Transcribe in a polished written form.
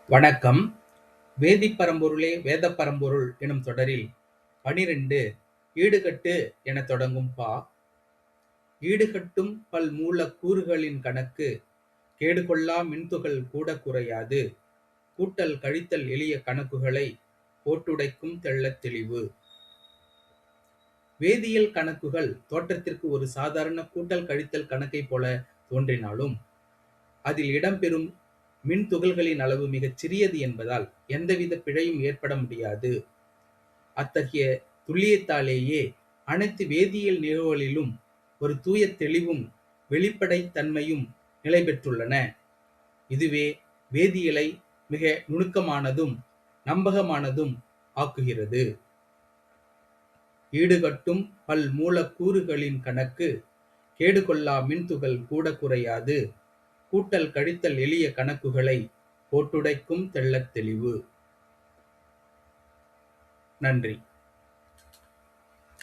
வணக்கம். வேதிப் பரம்பொருளே வேதப் பரம்பொருள் எனும் தொடரில் 12 ஈடுகட்டு எனத் தொடங்கும் பா. ஈடுகட்டும் பல்மூலக் கூறுகளின் கணக்கு கேடுகொள்ளா மின்துகள் கூடக் குறையாது கூட்டல் கழித்தல் எளிய கணக்குகளைப் போட்டுடைக்கும் தெள்ளத் தெளிவு. வேதியியல் கணக்குகள் தோற்றத்திற்கு ஒரு சாதாரண கூட்டல் கழித்தல் கணக்கைப் போலத் தோன்றினாலும், அதில் இடம்பெறும் மின்துகள்களின் அளவு மிகச் சிறியது என்பதால் எந்தவித பிழையும் ஏற்பட முடியாது. அத்தகைய துல்லியத்தாலேயே அனைத்து வேதியியல் நிகழ்வுகளிலும் ஒரு தூய தெளிவும் வெளிப்படைத் தன்மையும் நிலைபெற்றுள்ளன. இதுவே வேதியியலை மிக நுணுக்கமானதும் நம்பகமானதும் ஆக்குகிறது. ஈடுகட்டும் பல்மூலக்கூறுகளின் கணக்கு கேடுகொள்ளா மின்துகள் கூடக் குறையாது கூட்டல் கழித்தல் எளிய கணக்குகளைப் போட்டுடைக்கும் தெள்ளத் தெளிவு. நன்றி.